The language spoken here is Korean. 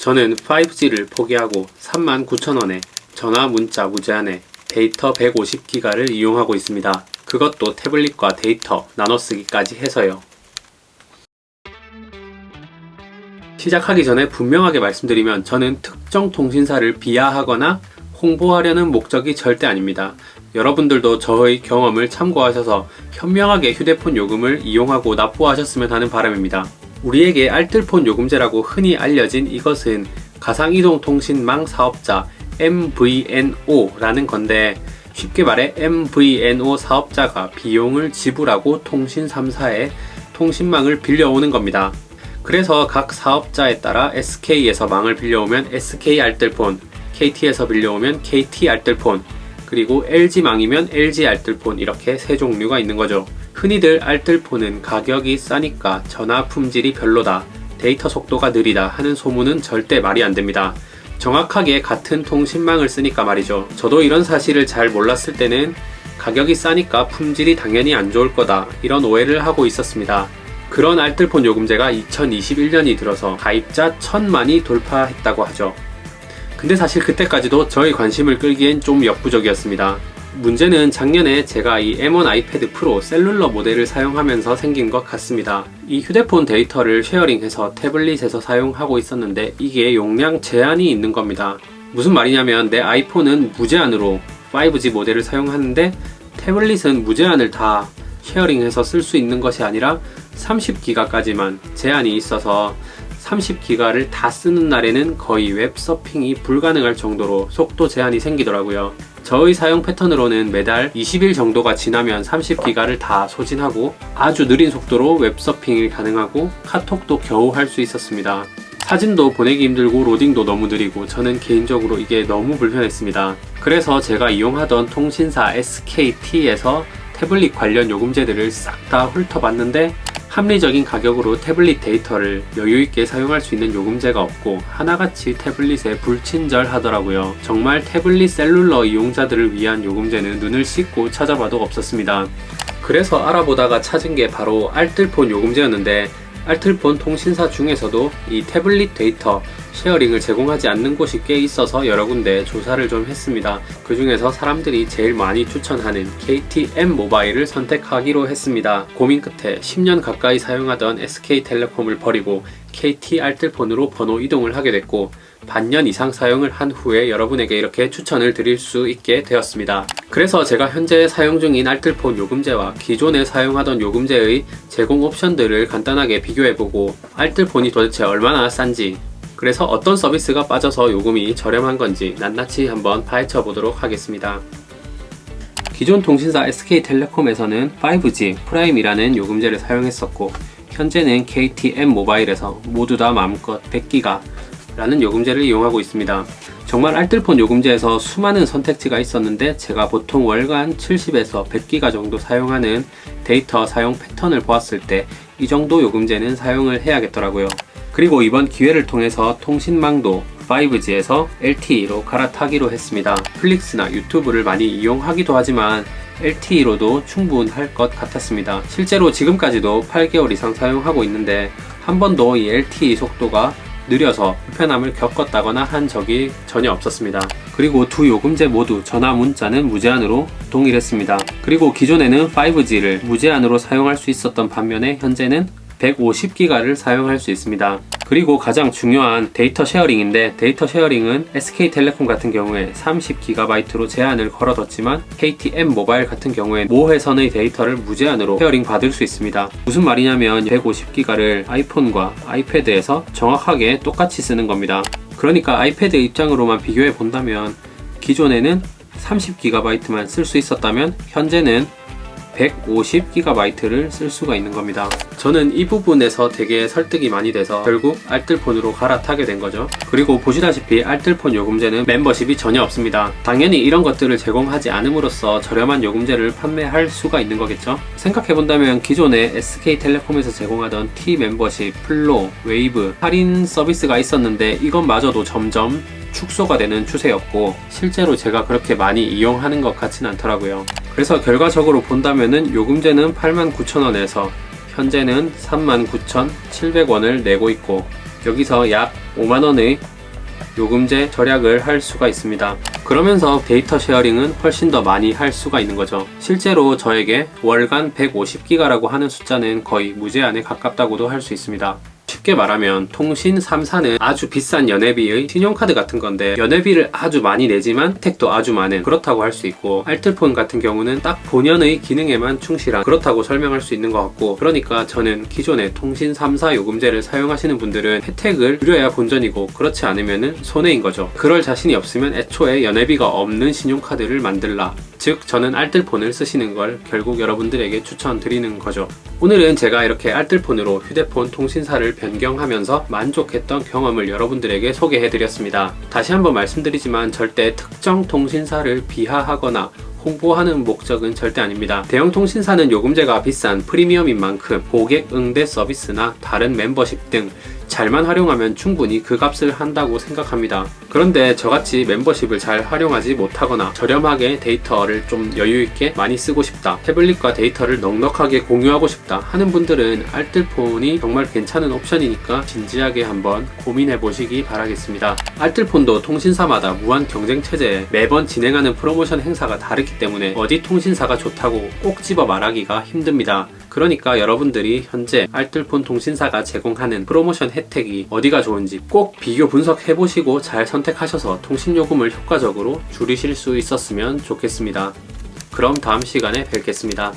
저는 5G를 포기하고 39,000원에 전화 문자 무제한에 데이터 150기가를 이용하고 있습니다. 그것도 태블릿과 데이터 나눠쓰기까지 해서요. 시작하기 전에 분명하게 말씀드리면 저는 특정 통신사를 비하하거나 홍보하려는 목적이 절대 아닙니다. 여러분들도 저의 경험을 참고하셔서 현명하게 휴대폰 요금을 이용하고 납부하셨으면 하는 바람입니다. 우리에게 알뜰폰 요금제라고 흔히 알려진 이것은 가상이동통신망 사업자 MVNO라는 건데, 쉽게 말해 MVNO 사업자가 비용을 지불하고 통신 3사에 통신망을 빌려오는 겁니다. 그래서 각 사업자에 따라 SK에서 망을 빌려오면 SK 알뜰폰, KT에서 빌려오면 KT 알뜰폰, 그리고 LG망이면 LG 알뜰폰, 이렇게 세 종류가 있는 거죠. 흔히들 알뜰폰은 가격이 싸니까 전화 품질이 별로다, 데이터 속도가 느리다 하는 소문은 절대 말이 안 됩니다. 정확하게 같은 통신망을 쓰니까 말이죠. 저도 이런 사실을 잘 몰랐을 때는 가격이 싸니까 품질이 당연히 안 좋을 거다, 이런 오해를 하고 있었습니다. 그런 알뜰폰 요금제가 2021년이 들어서 가입자 1000만이 돌파했다고 하죠. 근데 사실 그때까지도 저의 관심을 끌기엔 좀 역부족이었습니다. 문제는 작년에 제가 이 M1 아이패드 프로 셀룰러 모델을 사용하면서 생긴 것 같습니다. 이 휴대폰 데이터를 쉐어링해서 태블릿에서 사용하고 있었는데 이게 용량 제한이 있는 겁니다. 무슨 말이냐면 내 아이폰은 무제한으로 5G 모델을 사용하는데 태블릿은 무제한을 다 쉐어링해서 쓸 수 있는 것이 아니라 30기가까지만 제한이 있어서 30기가를 다 쓰는 날에는 거의 웹서핑이 불가능할 정도로 속도 제한이 생기더라고요. 저의 사용 패턴으로는 매달 20일 정도가 지나면 30기가를 다 소진하고 아주 느린 속도로 웹서핑이 가능하고 카톡도 겨우 할 수 있었습니다. 사진도 보내기 힘들고 로딩도 너무 느리고 저는 개인적으로 이게 너무 불편했습니다. 그래서 제가 이용하던 통신사 SKT에서 태블릿 관련 요금제들을 싹 다 훑어봤는데 합리적인 가격으로 태블릿 데이터를 여유있게 사용할 수 있는 요금제가 없고 하나같이 태블릿에 불친절하더라고요. 정말 태블릿 셀룰러 이용자들을 위한 요금제는 눈을 씻고 찾아봐도 없었습니다. 그래서 알아보다가 찾은 게 바로 알뜰폰 요금제였는데, 알뜰폰 통신사 중에서도 이 태블릿 데이터 쉐어링을 제공하지 않는 곳이 꽤 있어서 여러 군데 조사를 좀 했습니다. 그 중에서 사람들이 제일 많이 추천하는 KTM 모바일을 선택하기로 했습니다. 고민 끝에 10년 가까이 사용하던 SK텔레콤을 버리고 KT 알뜰폰으로 번호 이동을 하게 됐고, 반년 이상 사용을 한 후에 여러분에게 이렇게 추천을 드릴 수 있게 되었습니다. 그래서 제가 현재 사용 중인 알뜰폰 요금제와 기존에 사용하던 요금제의 제공 옵션들을 간단하게 비교해보고 알뜰폰이 도대체 얼마나 싼지, 그래서 어떤 서비스가 빠져서 요금이 저렴한 건지 낱낱이 한번 파헤쳐 보도록 하겠습니다. 기존 통신사 SK텔레콤에서는 5G 프라임이라는 요금제를 사용했었고, 현재는 KTM 모바일에서 모두 다 마음껏 100기가 라는 요금제를 이용하고 있습니다. 정말 알뜰폰 요금제에서 수많은 선택지가 있었는데 제가 보통 월간 70에서 100기가 정도 사용하는 데이터 사용 패턴을 보았을 때 이 정도 요금제는 사용을 해야겠더라고요. 그리고 이번 기회를 통해서 통신망도 5G에서 LTE로 갈아타기로 했습니다. 플릭스나 유튜브를 많이 이용하기도 하지만 LTE로도 충분할 것 같았습니다. 실제로 지금까지도 8개월 이상 사용하고 있는데 한 번도 이 LTE 속도가 느려서 불편함을 겪었다거나 한 적이 전혀 없었습니다. 그리고 두 요금제 모두 전화 문자는 무제한으로 동일했습니다. 그리고 기존에는 5G를 무제한으로 사용할 수 있었던 반면에 현재는 150기가를 사용할 수 있습니다. 그리고 가장 중요한 데이터 쉐어링인데, 데이터 쉐어링은 SK텔레콤 같은 경우에 30GB로 제한을 걸어뒀지만 KTM 모바일 같은 경우에 모회선의 데이터를 무제한으로 쉐어링 받을 수 있습니다. 무슨 말이냐면 150기가를 아이폰과 아이패드에서 정확하게 똑같이 쓰는 겁니다. 그러니까 아이패드 입장으로만 비교해 본다면 기존에는 30GB만 쓸 수 있었다면 현재는 150GB를 쓸 수가 있는 겁니다. 저는 이 부분에서 되게 설득이 많이 돼서 결국 알뜰폰으로 갈아타게 된 거죠. 그리고 보시다시피 알뜰폰 요금제는 멤버십이 전혀 없습니다. 당연히 이런 것들을 제공하지 않음으로써 저렴한 요금제를 판매할 수가 있는 거겠죠. 생각해본다면 기존에 SK텔레콤에서 제공하던 T 멤버십, 플로, 웨이브, 할인 서비스가 있었는데 이것마저도 점점 축소가 되는 추세였고 실제로 제가 그렇게 많이 이용하는 것 같진 않더라고요. 그래서 결과적으로 본다면은 요금제는 89,000원에서 현재는 39,700원을 내고 있고 여기서 약 5만원의 요금제 절약을 할 수가 있습니다. 그러면서 데이터 쉐어링은 훨씬 더 많이 할 수가 있는 거죠. 실제로 저에게 월간 150기가라고 하는 숫자는 거의 무제한에 가깝다고도 할 수 있습니다. 쉽게 말하면 통신 3사는 아주 비싼 연회비의 신용카드 같은 건데, 연회비를 아주 많이 내지만 혜택도 아주 많은, 그렇다고 할 수 있고, 알뜰폰 같은 경우는 딱 본연의 기능에만 충실한, 그렇다고 설명할 수 있는 것 같고, 그러니까 저는 기존의 통신 3사 요금제를 사용하시는 분들은 혜택을 누려야 본전이고, 그렇지 않으면 손해인 거죠. 그럴 자신이 없으면 애초에 연회비가 없는 신용카드를 만들라, 즉 저는 알뜰폰을 쓰시는 걸 결국 여러분들에게 추천드리는 거죠. 오늘은 제가 이렇게 알뜰폰으로 휴대폰 통신사를 변경하면서 만족했던 경험을 여러분들에게 소개해드렸습니다. 다시 한번 말씀드리지만 절대 특정 통신사를 비하하거나 홍보하는 목적은 절대 아닙니다. 대형 통신사는 요금제가 비싼 프리미엄인 만큼 고객 응대 서비스나 다른 멤버십 등 잘만 활용하면 충분히 그 값을 한다고 생각합니다. 그런데 저같이 멤버십을 잘 활용하지 못하거나 저렴하게 데이터를 좀 여유있게 많이 쓰고 싶다, 태블릿과 데이터를 넉넉하게 공유하고 싶다 하는 분들은 알뜰폰이 정말 괜찮은 옵션이니까 진지하게 한번 고민해 보시기 바라겠습니다. 알뜰폰도 통신사마다 무한 경쟁 체제에 매번 진행하는 프로모션 행사가 다르기 때문에 어디 통신사가 좋다고 꼭 집어 말하기가 힘듭니다. 그러니까 여러분들이 현재 알뜰폰 통신사가 제공하는 프로모션 혜택이 어디가 좋은지 꼭 비교 분석해보시고 잘 선택하셔서 통신요금을 효과적으로 줄이실 수 있었으면 좋겠습니다. 그럼 다음 시간에 뵙겠습니다.